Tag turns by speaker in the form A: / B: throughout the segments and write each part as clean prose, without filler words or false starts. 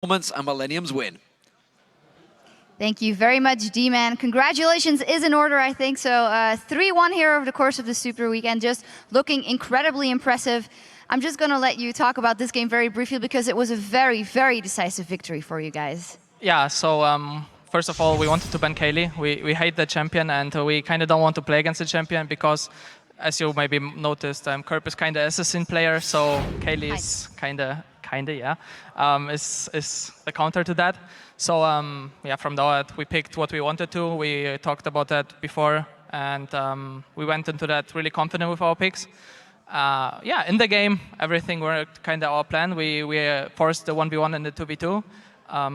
A: performance and Millenium's win.
B: Thank you very much, D-Man. Congratulations is in order, I think. So 3-1 here over the course of the Super Weekend, just looking incredibly impressive. I'm just going to let you talk about this game very briefly because it was a very, very decisive victory for you guys.
C: Yeah, so first of all, we wanted to ban Kaylee. We hate the champion, and we kind of don't want to play against the champion because, as you maybe noticed, Kerp is kind of assassin player, so Kaylee is kind of, yeah, is the counter to that. So yeah, from that we picked what we wanted to. We talked about that before, and we went into that really confident with our picks. Yeah, in the game, everything worked kind of our plan. We forced the 1v1 and the 2v2.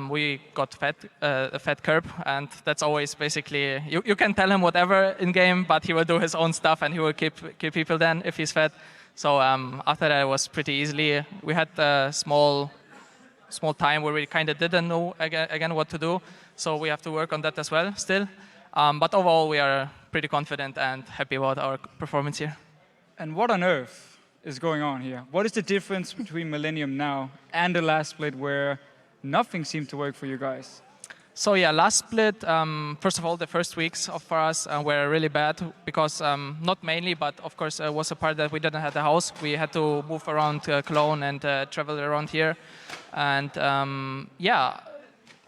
C: We got a fed Kerp, and that's always basically, you can tell him whatever in game, but he will do his own stuff and he will keep people then if he's fed. So after that it was pretty easily. We had a small time where we kind of didn't know again what to do, so we have to work on that as well still. But overall we are pretty confident and happy about our performance here.
D: And what on earth is going on here? What is the difference between Millenium now and the last split where nothing seemed to work for you guys?
C: So yeah, last split, first of all, the first weeks for us were really bad because, not mainly, but of course was a part that we didn't have a house. We had to move around Cologne and travel around here. And yeah,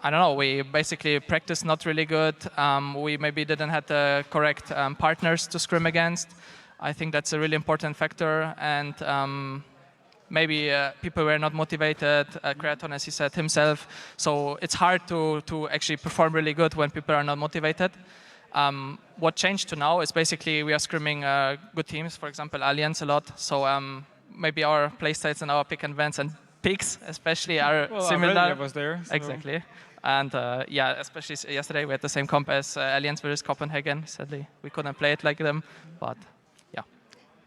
C: I don't know, we basically practiced not really good. We maybe didn't have the correct partners to scrim against. I think that's a really important factor. And maybe people were not motivated, Creaton, as he said himself. So it's hard to actually perform really good when people are not motivated. What changed to now is basically we are scrimming good teams, for example, Alliance a lot. So maybe our playstyles and our pick and bans and picks especially are similar.
D: Aurelia was there. So.
C: Exactly. And yeah, especially yesterday we had the same comp as Alliance versus Copenhagen. Sadly, we couldn't play it like them, but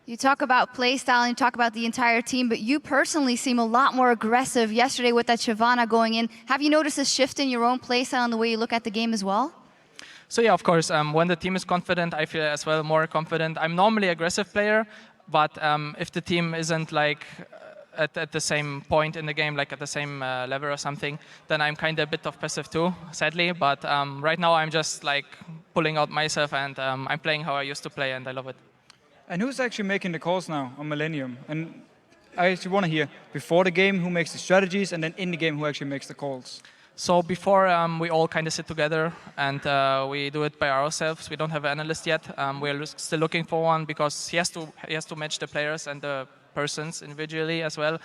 B: you talk about play style and you talk about the entire team, but you personally seem a lot more aggressive yesterday with that Shyvana going in. Have you noticed a shift in your own play style and the way you look at the game as well?
C: So yeah, of course, when the team is confident, I feel as well more confident. I'm normally an aggressive player, but if the team isn't like at the same point in the game, like at the same level or something, then I'm kind of a bit of passive too, sadly. But right now I'm just like pulling out myself and I'm playing how I used to play and I love it.
D: And who's actually making the calls now on Millenium? And I actually want to hear, before the game, who makes the strategies, and then in the game, who actually makes the calls?
C: So before, we all kind of sit together, and we do it by ourselves. We don't have an analyst yet. We're still looking for one, because he has to match the players and the persons individually as well.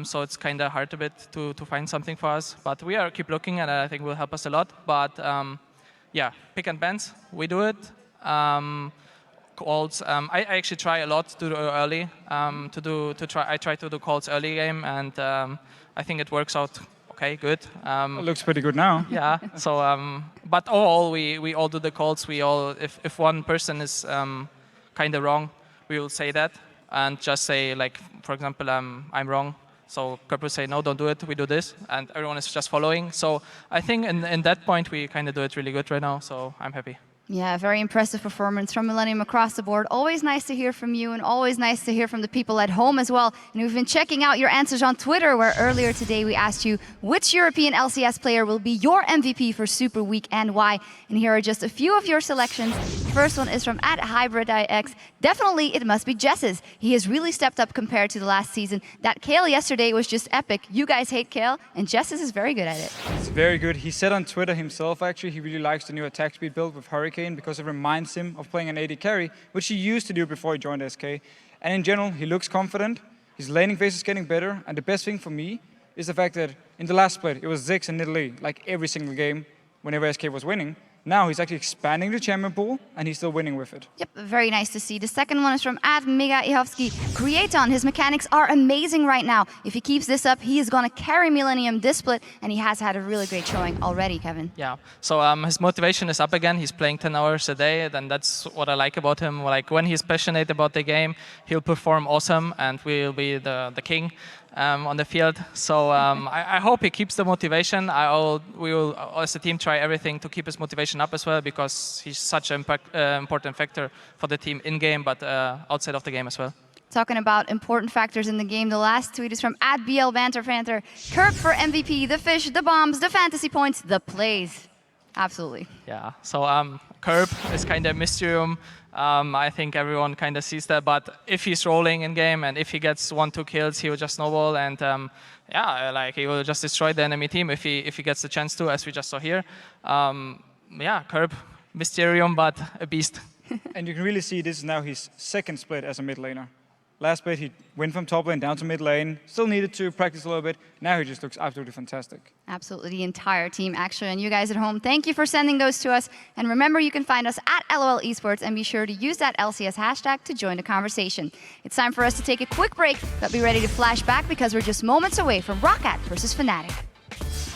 C: So it's kind of hard a bit to find something for us. But we keep looking, and I think will help us a lot. But yeah, pick and bans, we do it. Calls. I actually try a lot to do early. I try to do calls early game, and I think it works out okay, good.
D: It looks pretty good now.
C: Yeah. So, but overall, we all do the calls. We all, if one person is kind of wrong, we will say that and just say, like, for example, I'm wrong. So Kerp will say, no, don't do it. We do this, and everyone is just following. So I think in that point we kind of do it really good right now. So I'm happy.
B: Yeah, very impressive performance from Millenium across the board. Always nice to hear from you and always nice to hear from the people at home as well. And we've been checking out your answers on Twitter, where earlier today we asked you which European LCS player will be your MVP for Super Week and why. And here are just a few of your selections. The first one is from @HybridIX. Definitely it must be Jess's. He has really stepped up compared to the last season. That Kale yesterday was just epic. You guys hate Kale, and Jess's is very good at it.
D: It's very good. He said on Twitter himself, actually, he really likes the new attack speed build with Hurricane, because it reminds him of playing an AD carry, which he used to do before he joined SK. And in general, he looks confident, his laning phase is getting better, and the best thing for me is the fact that in the last split, it was Ziggs and Nidalee, like every single game, whenever SK was winning. Now he's actually expanding the champion pool, and he's still winning with it.
B: Yep, very nice to see. The second one is from @Mega-Ihovsky. Creaton, his mechanics are amazing right now. If he keeps this up, he is going to carry Millenium this split, and he has had a really great showing already, Kevin.
C: Yeah, so his motivation is up again. He's playing 10 hours a day, and that's what I like about him. Like, when he's passionate about the game, he'll perform awesome, and we'll be the king on the field. So I hope he keeps the motivation. We will, as a team, try everything to keep his motivation up as well, because he's such an important factor for the team in-game, but outside of the game as well.
B: Talking about important factors in the game, the last tweet is from @BLBanterFanter. Curb for MVP, the fish, the bombs, the fantasy points, the plays. Absolutely.
C: Yeah, so Curb is kind of Mysterium. I think everyone kind of sees that, but if he's rolling in game and if he gets 1-2 kills, he will just snowball and yeah, like he will just destroy the enemy team if he gets the chance to, as we just saw here. Yeah, Curb, Mysterium, but a beast.
D: And you can really see this is now his second split as a mid laner. Last split, he went from top lane down to mid lane, still needed to practice a little bit. Now he just looks absolutely fantastic.
B: Absolutely, the entire team, actually. And you guys at home, thank you for sending those to us. And remember, you can find us at LOL Esports and be sure to use that LCS hashtag to join the conversation. It's time for us to take a quick break, but be ready to flash back because we're just moments away from Roccat versus Fnatic.